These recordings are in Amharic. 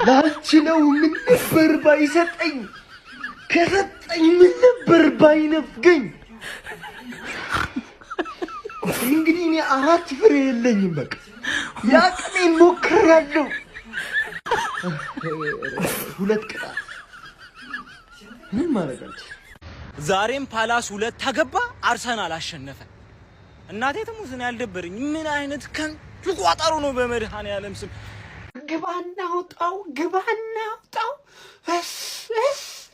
ላልችለው ምን ነበር ባይሰጠኝ ከሰጠኝ ምን ነበር ባይነፍገኝ እንግዲህ እኔ አራት ፍሬ የለኝም በቃ ያቅሜን ሞክሬያለሁ ሁለት ቅጣት ምን ማረጋች ዛሬም ፓላስ ሁለት ተገባ አርሰናል አሸነፈ እናቴ ተሙስን ያልደበረኝ ምን አይነት ከንቱ ቋጠሮ ነው በመድኃኔዓለም ስም ግባና አውጣው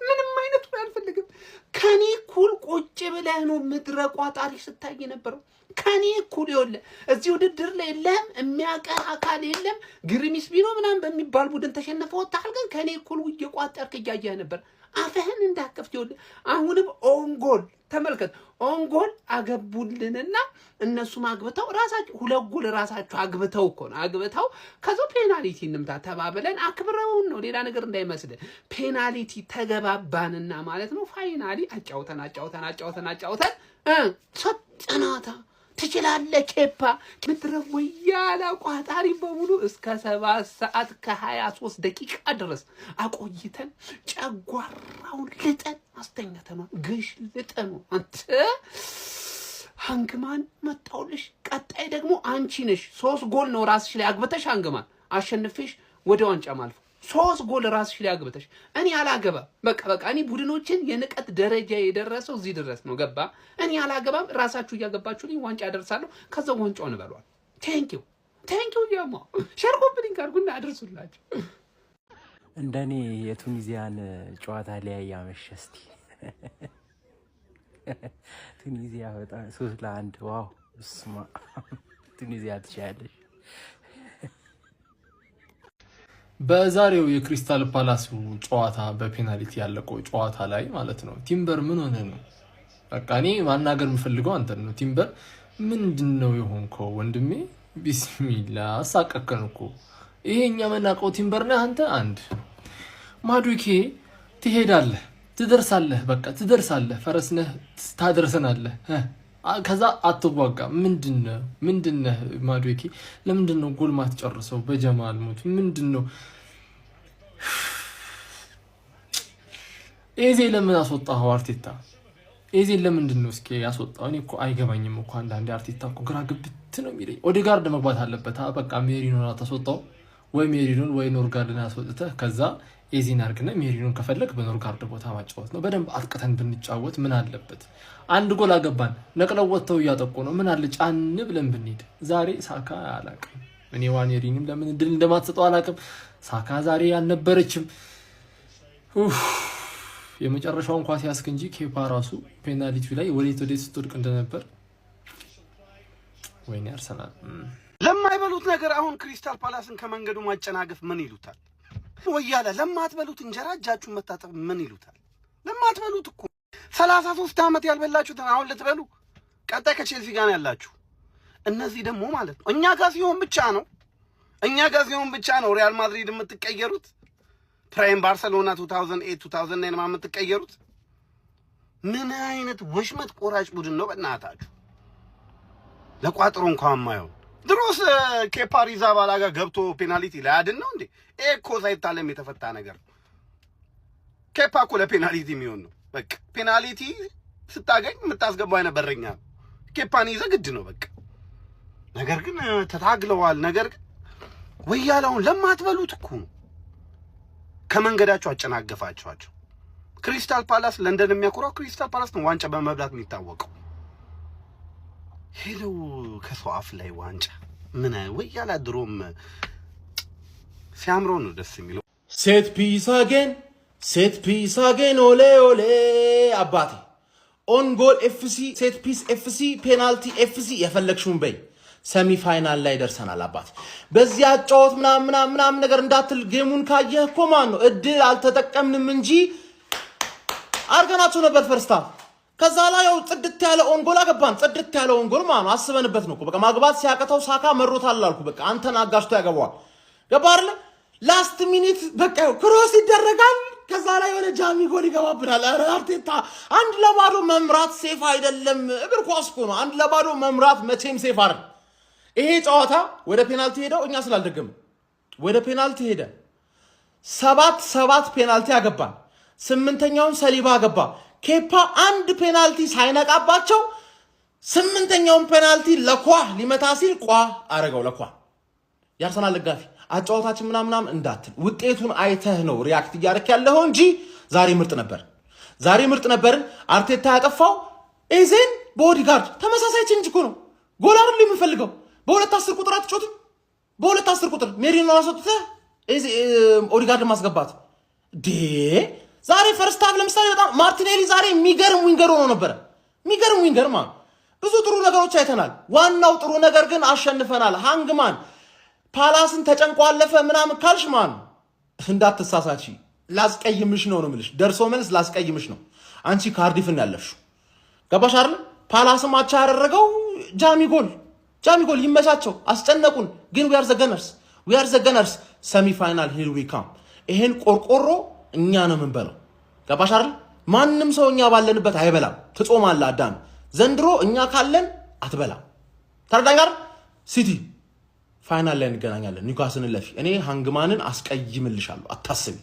ምንም አይነት አልፈልግም ከኔ ኩል ቁጭ ብለህ ነው ምድረ ቋጣሪ ስታይ ነበረው ከኔ ኩል ይወለ እዚህ ውድድር ላይ የለም የሚያቀር አካል የለም ግሪሚስ ቢኖ ምናምን በሚባል ቡድን ተሸነፈው ታል ግን ከኔ ኩል እየቋጠርክ እያየህ ነበር አፈህን እንዳከፍት ይወለ አሁንም ኦንጎል ተመልከት ኦንጎል አገቡልንና እነሱ ማግበታው ራሳቸው ሁለት ጎል ራሳቸው አግበታው እኮ ነው አግበታው ከዛ ፔናልቲ እንምታ ተባብለን አክብረውን ነው ሌላ ነገር እንዳይመስል ፔናልቲ ተገባባንና ማለት ነው ፋይናሊ አጫውተን ሰጥናታ ትችላለህ ኬፓ ምትረው ያላ ቋጣሪ በሙሉ እስከ 7 ሰዓት ከ23 ደቂቃ ድረስ አቆይተን ጨጓራውን ልጠን አስተኛተናል ግሽ ልጠን አንተ ሃንግማን መጣውልሽ ቀጣይ ደግሞ አንቺ ነሽ 3 ጎል ነው ራስሽ ላይ አግበተሽ ሃንግማን አሸንፈሽ ወደ ዋንጫ ማልፎ 3 ጎል ራስሽ ላይ አግበተሽ እኔ አላገባ በቃ እኔ ቡድኖችን የንቀት ደረጃ የደረሰው እዚህ ድረስ ነው ገባ እኔ አላገባም ራሳችሁ ያገባችሁልኝ ዋንጫ ያደርሳለሁ ከዛ ዋንጫውን በሏል ቴንኪው ያማ ሸርኮብልኝ ካርጉና አድርሱላችሁ እንደኔ የቱኒዚያን ጨዋታ ላይ ያመሸስቲ ቱኒዚያ በጣም 3-1 ዋው ስማ ቱኒዚያ ትቻለሽ በዛሬው የክሪስታል ፓላስ ጨዋታ በፔናልቲ ያለቀው ጨዋታ ላይ ማለት ነው ቲምበር ምን ሆነ ነው በቃ እኔ ማናገር የምፈልገው አንተን ነው ቲምበር ምንድነው የሆንከው ወንድሜ ቢስሚላ አሳቀከንኩ ይሄኛ መናቀው ቲምበር ነህ አንተ አንድ ማዱኬ ትሄዳለህ ትደርሳለህ በቃ ትደርሳለህ ፈረስ ነህ ታደርሰናለህ ከዛ አትዋጋ ምንድነው ማዱኬ ለምንድነው ጎል ማትጨርሰው በጀማል ሞት ምንድነው ኤዜ ለምን አስወጣው አርቴታ ኤዜ ለምንድነው እስኪ ያስወጣው እኔ እኮ አይገባኝም እኮ አንዳንዴ አርቴታ እኮ ግራ ግብት ነው የሚለኝ ኦዴጋርድ መግባት አለበት በቃ ሜሪኖን አታስወጣው ወይ ሜሪኖን ወይ ኖርጋርድን አስወጥተህ ከዛ ኤዚን አርግና ሜሪኖን ከፈለክ በኖርጋርድ ቦታ ማጫወት ነው በደንብ አጥቅተን ብንጫወት ምን አለበት አንድ ጎል አገባን ነቅለው ወጥተው ያጠቁ ነው ምን አለ ጫን ብለን ብንሄድ ዛሬ ሳካ አላቀም እኔ ዋኔሪንም ለምን ድል እንደማትሰጠው አላቀም ሳካ ዛሬ ያልነበረችም የመጨረሻውን ኳስ ያስክ እንጂ ኬፓ ራሱ ፔናልቲው ላይ ወዴት ስትወድቅ እንደነበር ወይኔ አርሰናል ለማይበሉት ነገር አሁን ክሪስታል ፓላስን ከመንገዱ ማጨናገፍ ምን ይሉታል ወያላ ለማትበሉት እንጀራ እጃችሁን መታጠብ ምን ይሉታል ለማትበሉት እኮ 33 ዓመት ያልበላችሁት አሁን ልትበሉ ቀጣይ ከቼልሲ ጋር ያላችሁ እነዚህ ደግሞ ማለት ነው እኛ ጋር ሲሆን ብቻ ነው ሪያል ማድሪድ የምትቀየሩት ፕራይም ባርሴሎና 2008 2009 የምትቀየሩት ምን አይነት ወሽመጥ ቆራጭ ቡድን ነው በእናታችሁ ለቋጥሮ እንኳን ማየው ድሮስ ከፓሪዛ ባላጋ ገብቶ ፔናልቲ ላይ አድን ነው እንዴ እኮ ሳይታለም የተፈታ ነገር ኬፓ እኮ ለፔናልቲ የሚሆን ነው በቃ ፔናልቲ ስታገኝ የምታስገባው አይነበረኛ ኬፓን ይዘህ ግድ ነው በቃ ነገር ግን ተታግለዋል ነገር ግን ወያላውን ለማትበሉት እኮ ከመንገዳቸው አጨናገፋቸዋቸው ክሪስታል ፓላስ ለንደን የሚያኮራው ክሪስታል ፓላስ ነው ዋንጫ በመብላት የሚታወቀው ሄሎ ከሰው አፍ ላይ ዋንጫ ምን ወያላ ድሮም ሲያምረው ነው ደስ የሚለው ሴት ፒስ አገን ኦሌ አባቴ ኦን ጎል ኤፍሲ ሴት ፒስ ኤፍሲ ፔናልቲ ኤፍሲ የፈለግሽውን በይ ሰሚ ፋይናል ላይ ደርሰናል አባቴ በዚህ አጫወት ምናምን ነገር እንዳትል ጌሙን ካየህ እኮ ማን ነው እድል አልተጠቀምንም እንጂ አርገናቸው ነበር ፈርስታ ከዛ ላይ ያው ጽድት ያለ ኦን ጎል አገባን ጽድት ያለ ኦን ጎል ማን አስበንበት ነው በቃ ማግባት ሲያቀተው ሳካ መሮታል አልኩ በቃ አንተን አጋሽቶ ያገባዋል ገባርለ ላስት ሚኒት በቃ ክሮስ ይደረጋል ከዛ ላይ ወለ ጃሚ ጎል ይገባብናል አርቴታ አንድ ለባዶ መምራት ሴፍ አይደለም እግር ኳስ እኮ ነው አንድ ለባዶ መምራት መቼም ሴፍ አይደል ይሄ ጨዋታ ወደ ፔናልቲ ሄደው እኛ ስላልደገም ወደ ፔናልቲ ሄደ 7 ፔናልቲ አገባን። 8ኛውን ሰሊባ አገባ። ኬፓ አንድ ፔናልቲ ሳይነቃባቸው 8ኛውን ፔናልቲ ለኳ ሊመታ ሲል ቋ አረገው። ለኳ የአርሰናል ደጋፊ አጫዋታችን ምናምናም እንዳትል ውጤቱን አይተህ ነው ሪያክት እያደረክ ያለው እንጂ ዛሬ ምርጥ ነበር። ዛሬ ምርጥ ነበርን። አርቴታ ያጠፋው ኤዜን በኦዲጋርድ ተመሳሳይ ቼንጅ እኮ ነው። ጎል አይደል የምፈልገው። በ2-10 ቁጥር አትጮትም። በ2-10 ቁጥር ሜሪኖ አሰጥተህ ኦዲጋርድ ማስገባት ዛሬ ፈርስት ሃፍ ለምሳሌ በጣም ማርቲኔሊ ዛሬ የሚገርም ዊንገር ሆኖ ነበር። የሚገርም ዊንገር ማለት ብዙ ጥሩ ነገሮች አይተናል። ዋናው ጥሩ ነገር ግን አሸንፈናል። ሃንግማን ፓላስን ተጨንቆ አለፈ ምናምን ካልሽ ማን እንዳትሳሳቺ ላስቀይምሽ ነው የምልሽ። ደርሶ መልስ ላስቀይምሽ ነው። አንቺ ካርዲፍን ያለፍሽው ገባሽ አይደል? ፓላስም አቻ ያደረገው ጃሚ ጎል ይመቻቸው። አስጨነቁን ግን we are the gunners ሰሚ ፋይናል here we come። ይሄን ቆርቆሮ እኛ ነው የምንበላው። ገባሽ አይደል? ማንም ሰው እኛ ባለንበት አይበላም። ትጾማለህ አዳም። ዘንድሮ እኛ ካለን አትበላም። ተረዳኝ ጋር ሲቲ ፋይናል ላይ እንገናኛለን። ኒውካስልን ለፊ እኔ ሃንግማንን አስቀይምልሻለሁ። አታስቢ።